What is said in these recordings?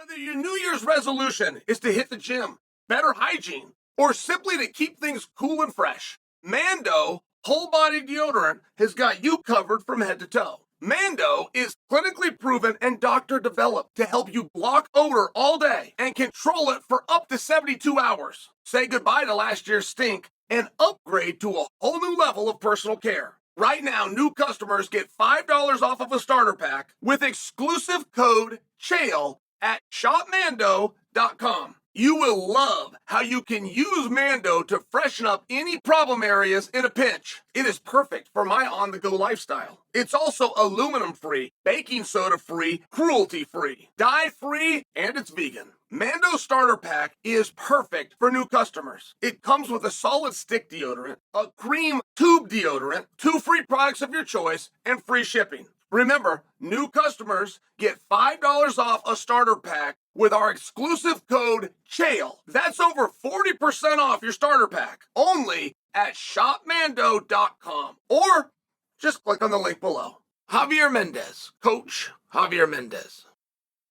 Whether your New Year's resolution is to hit the gym, better hygiene, or simply to keep things cool and fresh, Mando whole body deodorant has got you covered from head to toe. Mando is clinically proven and doctor developed to help you block odor all day and control it for up to 72 hours. Say goodbye to last year's stink and upgrade to a whole new level of personal care. Right now, new customers get $5 off of a starter pack with exclusive code CHAEL at shopmando.com. You will love how you can use Mando to freshen up any problem areas in a pinch. It is perfect for my on-the-go lifestyle. It's also aluminum-free, baking soda-free, cruelty-free, dye-free, and it's vegan. Mando Starter Pack is perfect for new customers. It comes with a solid stick deodorant, a cream tube deodorant, 2 free products of your choice, and free shipping. Remember, new customers get $5 off a starter pack with our exclusive code CHAEL. That's over 40% off your starter pack, only at shopmando.com. Or just click on the link below. Javier Mendez, Coach Javier Mendez,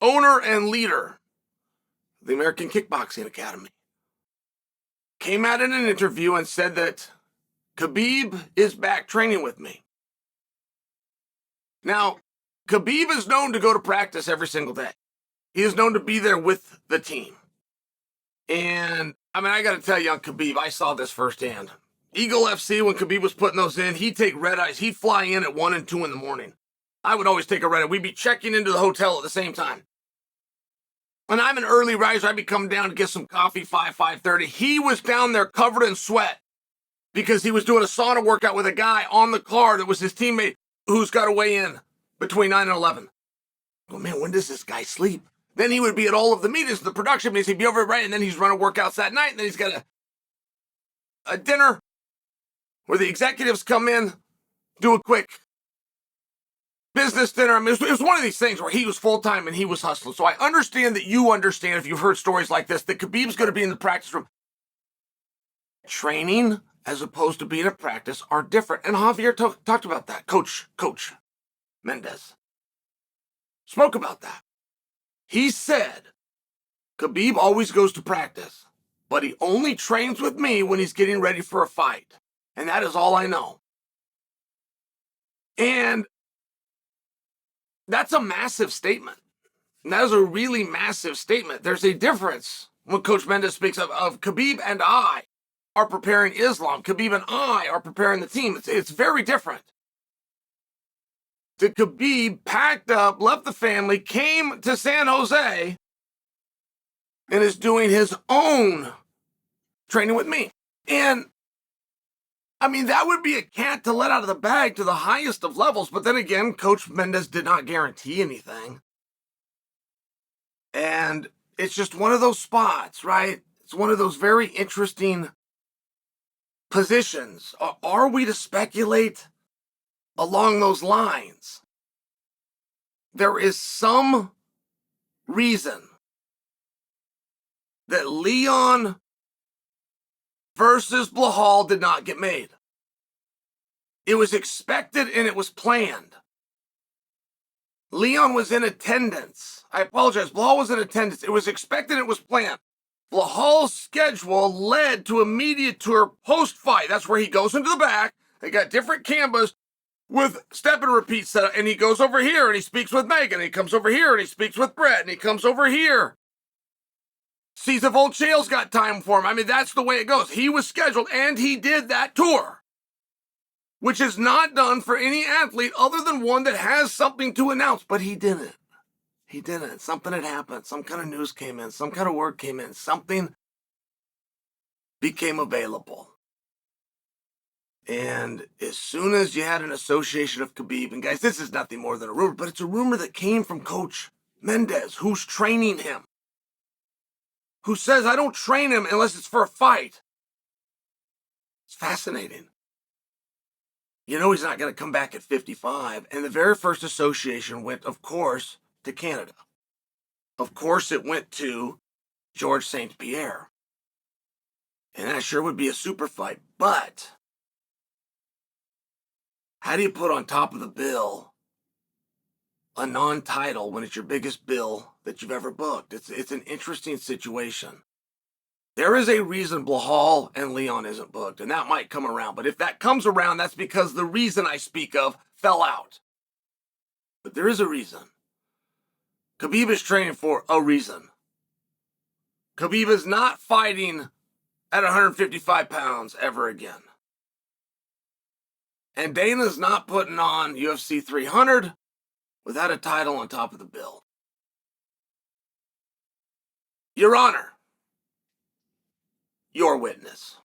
owner and leader of the American Kickboxing Academy, came out in an interview and said that Khabib is back training with me. Now, Khabib is known to go to practice every single day. He is known to be there with the team. And, I got to tell you on Khabib, I saw this firsthand. Eagle FC, when Khabib was putting those in, he'd take red eyes. He'd fly in at 1 and 2 in the morning. I would always take a red eye. We'd be checking into the hotel at the same time. When I'm an early riser, I'd be coming down to get some coffee, 5:30. He was down there covered in sweat because he was doing a sauna workout with a guy on the car that was his teammate who's got to weigh in between 9 and 11. Oh, man, when does this guy sleep? Then he would be at all of the meetings, the production meetings. He'd be over right, and then he's running workouts that night, and then he's got a dinner where the executives come in, do a quick business dinner. It was one of these things where he was full-time and he was hustling. So I understand that you understand, if you've heard stories like this, that Khabib's going to be in the practice room. Training as opposed to being at practice are different. And Javier talked about that. Coach Mendez spoke about that. He said, Khabib always goes to practice, but he only trains with me when he's getting ready for a fight. And that is all I know. And that's a massive statement. And that is a really massive statement. There's a difference when Coach Mendez speaks of Khabib and I are preparing Islam. Khabib and I are preparing the team. It's very different. The Khabib packed up, left the family, came to San Jose, and is doing his own training with me. And, that would be a cat to let out of the bag to the highest of levels. But then again, Coach Mendez did not guarantee anything. And it's just one of those spots, right? It's one of those very interesting positions. Are we to speculate along those lines? There is some reason that Leon versus Blahal did not get made. It was expected and it was planned. Leon was in attendance. I apologize. Blahal was in attendance. It was expected. It was planned. Blahal's schedule led to a media tour post-fight. That's where he goes into the back. They got different canvas with step and repeat set up. And he goes over here and he speaks with Megan. And he comes over here and he speaks with Brett. And he comes over here. Sees if old Chael's got time for him. That's the way it goes. He was scheduled and he did that tour, which is not done for any athlete other than one that has something to announce. But he didn't. He didn't. Something had happened. Some kind of news came in. Some kind of word came in. Something became available. And as soon as you had an association of Khabib, and guys, this is nothing more than a rumor, but it's a rumor that came from Coach Mendez, who's training him, who says, I don't train him unless it's for a fight. It's fascinating. He's not going to come back at 55. And the very first association went, of course, to Canada. Of course, it went to George St. Pierre. And that sure would be a super fight. But how do you put on top of the bill a non-title when it's your biggest bill that you've ever booked. It's an interesting situation. There is a reason Blahal and Leon isn't booked, and that might come around. But if that comes around, that's because the reason I speak of fell out. But there is a reason. Khabib is training for a reason. Khabib is not fighting at 155 pounds ever again. And Dana's not putting on UFC 300 without a title on top of the bill. Your Honor, your witness.